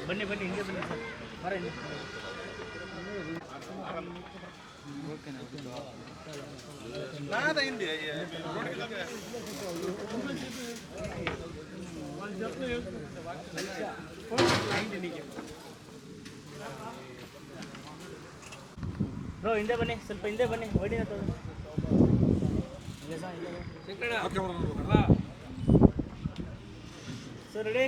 ಬನ್ನಿ ಬನ್ನಿ ಹಿಂಗೆ ಬನ್ನಿ ಸರ್ ಬರ ಬ್ರೋ ಹಿಂದೆ ಬನ್ನಿ ಸ್ವಲ್ಪ ಹಿಂದೆ ಬನ್ನಿ ವಡಿನ ತಗೊಳ್ಳಿ ಸರ್ ರೆಡಿ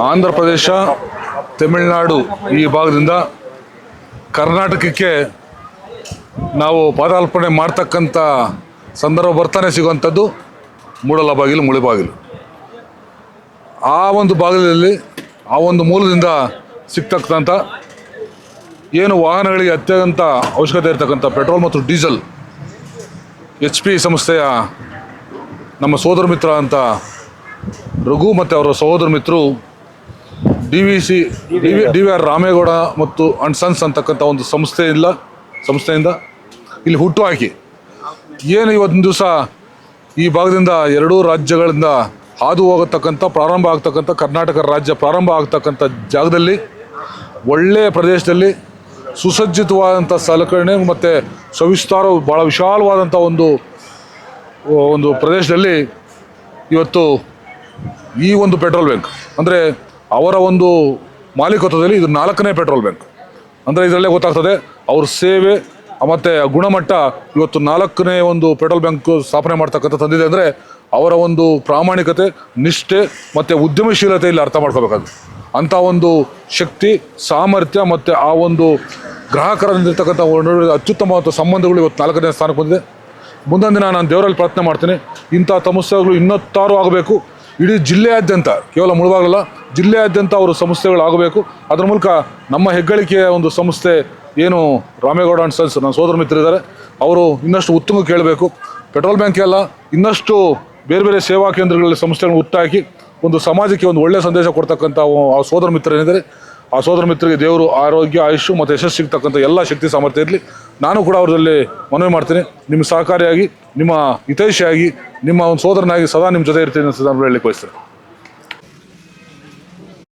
ಆಂಧ್ರ ಪ್ರದೇಶ ತಮಿಳುನಾಡು ಈ ಭಾಗದಿಂದ ಕರ್ನಾಟಕಕ್ಕೆ ನಾವು ಪಾದಾರ್ಪಣೆ ಮಾಡ್ತಕ್ಕಂಥ ಸಂದರ್ಭ ಬರ್ತಾನೆ ಸಿಗುವಂಥದ್ದು ಮೂಡಲಬಾಗಿಲು ಮುಳಿಬಾಗಿಲು. ಆ ಒಂದು ಭಾಗದಲ್ಲಿ ಆ ಒಂದು ಮೂಲದಿಂದ ಸಿಗ್ತಕ್ಕಂಥ ಏನು ವಾಹನಗಳಿಗೆ ಅತ್ಯಂತ ಅವಶ್ಯಕತೆ ಇರತಕ್ಕಂಥ ಪೆಟ್ರೋಲ್ ಮತ್ತು ಡೀಸೆಲ್ HP ಸಂಸ್ಥೆಯ ನಮ್ಮ ಸೋದರ ಮಿತ್ರ ಅಂತ ರಘು ಮತ್ತು ಅವರ ಸಹೋದರ ಮಿತ್ರರು DVR ರಾಮೇಗೌಡ ಮತ್ತು ಅಂಡ್ ಸನ್ಸ್ ಅಂತಕ್ಕಂಥ ಒಂದು ಸಂಸ್ಥೆಯಿಂದ ಇಲ್ಲಿ ಹುಟ್ಟು ಹಾಕಿ ಏನು ಇವತ್ತಿನ ದಿವಸ ಈ ಭಾಗದಿಂದ ಎರಡೂ ರಾಜ್ಯಗಳಿಂದ ಹಾದು ಹೋಗತಕ್ಕಂಥ ಪ್ರಾರಂಭ ಆಗ್ತಕ್ಕಂಥ ಕರ್ನಾಟಕ ರಾಜ್ಯ ಪ್ರಾರಂಭ ಆಗ್ತಕ್ಕಂಥ ಜಾಗದಲ್ಲಿ ಒಳ್ಳೆಯ ಪ್ರದೇಶದಲ್ಲಿ ಸುಸಜ್ಜಿತವಾದಂಥ ಸಲಕರಣೆ ಮತ್ತು ಸವಿಸ್ತಾರ ಭಾಳ ವಿಶಾಲವಾದಂಥ ಒಂದು ಪ್ರದೇಶದಲ್ಲಿ ಇವತ್ತು ಈ ಒಂದು ಪೆಟ್ರೋಲ್ ಬ್ಯಾಂಕ್ ಅಂದರೆ ಅವರ ಒಂದು ಮಾಲೀಕತ್ವದಲ್ಲಿ ಇದು 4ನೇ ಪೆಟ್ರೋಲ್ ಬ್ಯಾಂಕ್. ಅಂದರೆ ಇದರಲ್ಲೇ ಗೊತ್ತಾಗ್ತದೆ ಅವ್ರ ಸೇವೆ ಮತ್ತು ಗುಣಮಟ್ಟ ಇವತ್ತು 4ನೇ ಒಂದು ಪೆಟ್ರೋಲ್ ಬ್ಯಾಂಕ್ ಸ್ಥಾಪನೆ ಮಾಡ್ತಕ್ಕಂಥ ತಂದಿದೆ. ಅಂದರೆ ಅವರ ಒಂದು ಪ್ರಾಮಾಣಿಕತೆ, ನಿಷ್ಠೆ ಮತ್ತು ಉದ್ಯಮಶೀಲತೆ ಇಲ್ಲಿ ಅರ್ಥ ಮಾಡ್ಕೋಬೇಕಾಗುತ್ತೆ. ಅಂಥ ಒಂದು ಶಕ್ತಿ, ಸಾಮರ್ಥ್ಯ ಮತ್ತು ಆ ಒಂದು ಗ್ರಾಹಕರಲ್ಲಿರ್ತಕ್ಕಂಥ ಅತ್ಯುತ್ತಮವಾದ ಸಂಬಂಧಗಳು ಇವತ್ತು 4ನೇ ಸ್ಥಾನಕ್ಕೆ ಬಂದಿದೆ. ಮುಂದೊಂದು ದಿನ ನಾನು ದೇವರಲ್ಲಿ ಪ್ರಾರ್ಥನೆ ಮಾಡ್ತೀನಿ ಇಂಥ ಸಂಸ್ಥೆಗಳು ಇನ್ನೊತ್ತಾರು ಆಗಬೇಕು. ಇಡೀ ಜಿಲ್ಲೆಯಾದ್ಯಂತ, ಕೇವಲ ಮುಳಬಾಗಿಲಲ್ಲ, ಜಿಲ್ಲೆಯಾದ್ಯಂತ ಅವರು ಸಂಸ್ಥೆಗಳಾಗಬೇಕು. ಅದರ ಮೂಲಕ ನಮ್ಮ ಹೆಗ್ಗಳಿಕೆಯ ಒಂದು ಸಂಸ್ಥೆ ಏನು ರಾಮೇಗೌಡ ಅಂಡ್ ಸನ್ಸ್ ನನ್ನ ಸೋದರ ಮಿತ್ರರಿದ್ದಾರೆ ಅವರು ಇನ್ನಷ್ಟು ಉತ್ತುಂಗ ಕೇಳಬೇಕು. ಪೆಟ್ರೋಲ್ ಬ್ಯಾಂಕೇ ಅಲ್ಲ, ಇನ್ನಷ್ಟು ಬೇರೆ ಬೇರೆ ಸೇವಾ ಕೇಂದ್ರಗಳಲ್ಲಿ ಸಂಸ್ಥೆಗಳನ್ನು ಹುಟ್ಟಾಕಿ ಒಂದು ಸಮಾಜಕ್ಕೆ ಒಂದು ಒಳ್ಳೆಯ ಸಂದೇಶ ಕೊಡ್ತಕ್ಕಂಥ ಆ ಸೋದರ ಮಿತ್ರರೇನಿದ್ದಾರೆ ಆ ಸೋದರ ಮಿತ್ರರಿಗೆ ದೇವರು ಆರೋಗ್ಯ, ಆಯುಷು ಮತ್ತು ಯಶಸ್ಸು ಸಿಗ್ತಕ್ಕಂಥ ಎಲ್ಲ ಶಕ್ತಿ ಸಾಮರ್ಥ್ಯ ಇರಲಿ. ನಾನು ಕೂಡ ಅವರಲ್ಲಿ ಮನವಿ ಮಾಡ್ತೀನಿ, ನಿಮ್ಮ ಸಹಕಾರಿಯಾಗಿ, ನಿಮ್ಮ ಹಿತೈಷಿಯಾಗಿ, ನಿಮ್ಮ ಒಂದು ಸೋದರನಾಗಿ ಸದಾ ನಿಮ್ಮ ಜೊತೆ ಇರ್ತೀನಿ ಅಂತ ನಾನು ಹೇಳಲಿಕ್ಕೆ ಬಯಸ್ತೇನೆ.